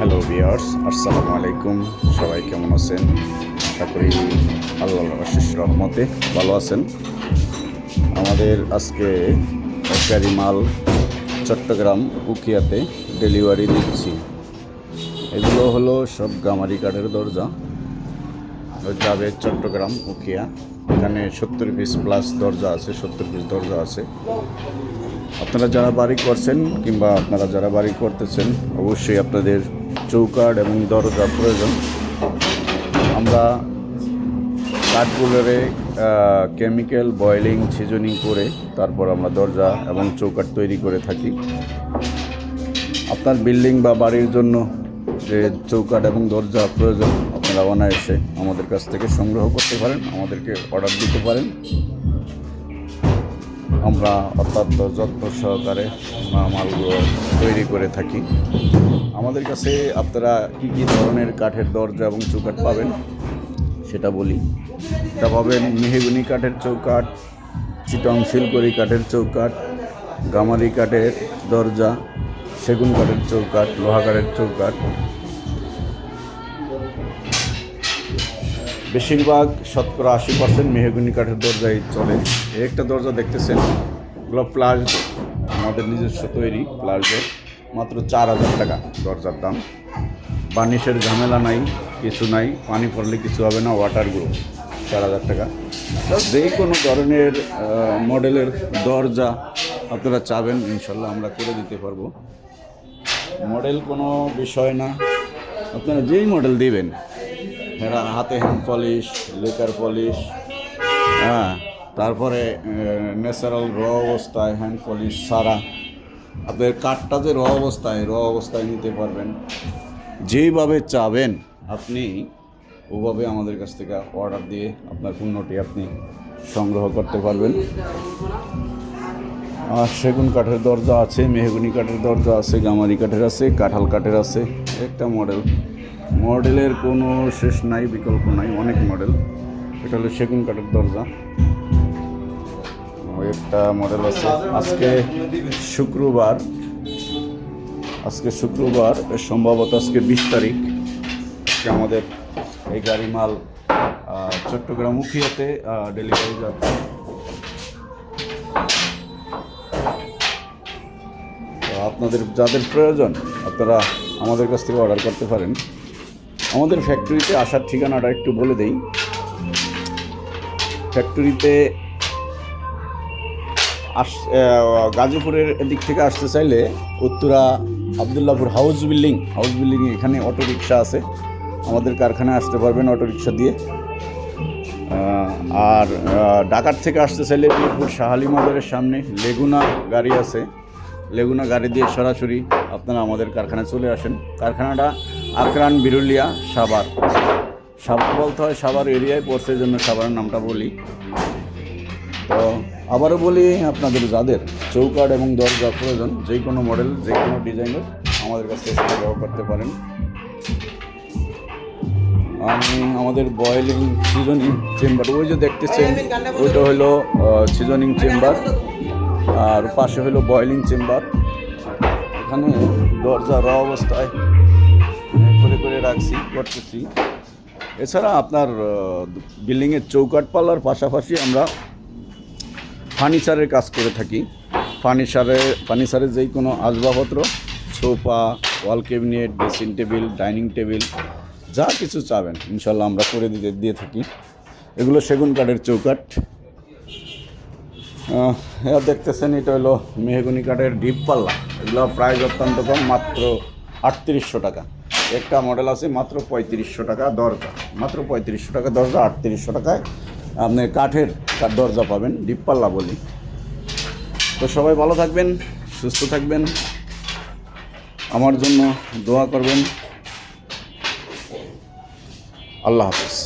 Hello viewers, আসসালামু আলাইকুম। সবাই কেমন আছেন? আশা করি আল্লাহর অশেষ রহমতে ভালো আছেন। আমাদের আজকে এক গাড়ি মাল চট্টগ্রাম উখিয়াতে ডেলিভারি দিচ্ছি। এগুলো হলো সব গামারি কাঠের দরজা, যাবে চট্টগ্রাম উখিয়া। এখানে 70 পিস প্লাস দরজা আছে, 70 পিস দরজা আছে। আপনারা যারা বাড়ি করছেন কিংবা আপনারা যারা বাড়ি করতেছেন, অবশ্যই আপনাদের চৌকাঠ এবং দরজা প্রয়োজন। আমরা কাঠগুলোরে কেমিক্যাল বয়েলিং সিজনিং করে তারপর আমরা দরজা এবং চৌকাঠ তৈরি করে থাকি। আপনার বিল্ডিং বা বাড়ির জন্য যে চৌকাঠ এবং দরজা প্রয়োজন, আপনারা অনায়াসে আমাদের কাছ থেকে সংগ্রহ করতে পারেন, আমাদেরকে অর্ডার দিতে পারেন। আমরা অত্যন্ত যত্ন সহকারে মালগুলো তৈরি করে থাকি। আমাদের কাছে আপনারা কী কী ধরনের কাঠের দরজা এবং চৌকাঠ পাবেন সেটা বলি। এটা পাবেন মেহগনি কাঠের চৌকাঠ, চিটং শিলকড়ি কাঠের চৌকাঠ, গামারি কাঠের দরজা, সেগুন কাঠের চৌকাঠ, লোহা কাঠের চৌকাঠ। বেশিরভাগ 70-80% মেহগনি কাঠের দরজাই চলে। একটা দরজা দেখতেছেন, এগুলো প্লাস আমাদের নিজস্ব তৈরি প্লাস, মাত্র 4000 টাকা দরজার দাম। বার্নিশের ঝামেলা নাই, কিছু নাই, পানি পড়লে কিছু হবে না, ওয়াটারগুলো 4000 টাকা। যে কোনো ধরনের মডেলের দরজা আপনারা চাবেন, ইনশাল্লাহ আমরা করে দিতে পারবো। মডেল কোনো বিষয় না, আপনারা যেই মডেল দিবেন, হাতে হ্যান্ড পলিশ, লেকার পলিশ, তারপরে ন্যাচারাল র অবস্থায় হ্যান্ড পলিশ সারা, আপনাদের কাঠটা যে র অবস্থায় নিতে পারবেন। যেইভাবে চাবেন আপনি ওভাবে আমাদের কাছ থেকে অর্ডার দিয়ে আপনার পণ্যটি আপনি সংগ্রহ করতে পারবেন। আর সেগুন কাঠের দরজা আছে, মেহগনি কাঠের দরজা আছে, গামারি কাঠের আছে, কাঁঠাল কাঠের আছে। একটা মডেলের কোনো শেষ নাই, বিকল্প নাই, অনেক মডেল। এটা হলো সেগুন কাঠের দরজা, একটা মডেল আছে। আজকে শুক্রবার, সম্ভবত আজকে 20 তারিখ। আমাদের এই গাড়ি মাল চট্টগ্রাম উখিয়াতে ডেলিভারি যাচ্ছে। আপনাদের যাদের প্রয়োজন আপনারা আমাদের কাছ থেকে অর্ডার করতে পারেন। আমাদের ফ্যাক্টরিতে আসার ঠিকানাটা একটু বলে দেই। ফ্যাক্টরিতে গাজীপুরের দিক থেকে আসতে চাইলে উত্তরা আবদুল্লাপুর হাউস বিল্ডিং এখানে অটো রিক্সা আছে, আমাদের কারখানায় আসতে পারবেন অটো রিক্সা দিয়ে। আর ঢাকার থেকে আসতে চাইলে মিরপুর শাহালি মাজারের সামনে লেগুনা গাড়ি আছে, লেগুনা গাড়ি দিয়ে সরাসরি আপনারা আমাদের কারখানায় চলে আসেন। কারখানাটা আকরান বিরুলিয়া সাভার বলতে হয়, সাভার এরিয়ায় পড়ছে, জন্য সাভারের নামটা বলি। তো আবারও বলি, আপনাদের যাদের চৌকাঠ এবং দরজা প্রয়োজন, যে কোনো মডেল, যে কোনো ডিজাইনের আমাদের কাছ থেকে সংগ্রহ করতে পারেন। আমাদের বয়েলিং সিজনিং চেম্বার, ওই যে দেখতেছেন ওইটা হলো সিজনিং চেম্বার, আর পাশে হলো বয়েলিং চেম্বার। এখানে দরজা র অবস্থায় করে করতেছি। এছাড়া আপনার বিল্ডিংয়ের চৌকাঠ পাল্লার পাশাপাশি আমরা ফার্নিচারের কাজ করে থাকি। ফার্নিচারের যেই কোনো আসবাবপত্র, সোফা, ওয়াল cabinet, dressing table, dining table, যা কিছু চাবেন ইনশাল্লাহ আমরা করে দিয়ে থাকি। এগুলো সেগুন কাঠের চৌকাঠ। দেখতেছেন এটা হলো মেহগনি কাঠের ডিপ পাল্লা। এগুলো প্রাইস অত্যন্ত কম, মাত্র 3800 টাকা। একটা মডেল আছে মাত্র 3500 টাকা দরজা, মাত্র 3500 টাকা দরজা, 3800 টাকায় আপনি কাঠের দরজা পাবেন, ডিপ পাল্লা বলি। তো সবাই ভালো থাকবেন, সুস্থ থাকবেন, আমার জন্য দোয়া করবেন। আল্লাহ হাফেজ।